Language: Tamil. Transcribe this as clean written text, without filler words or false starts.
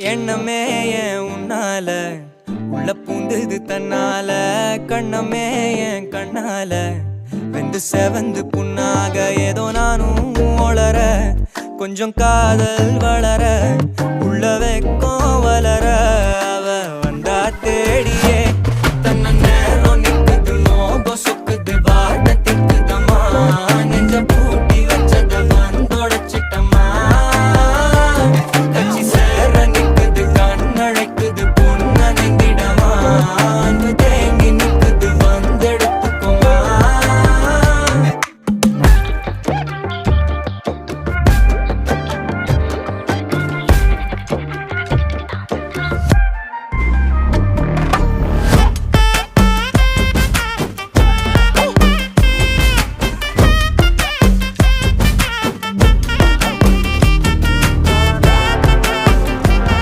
எண்ணமே ஏன் உன்னால உள்ள பூந்தது தன்னால கண்ணமே ஏன் கண்ணால வெந்து செவந்து புண்ணாக ஏதோ நானும் ஒளர கொஞ்சம் காதல் வளர உள்ள வைக்க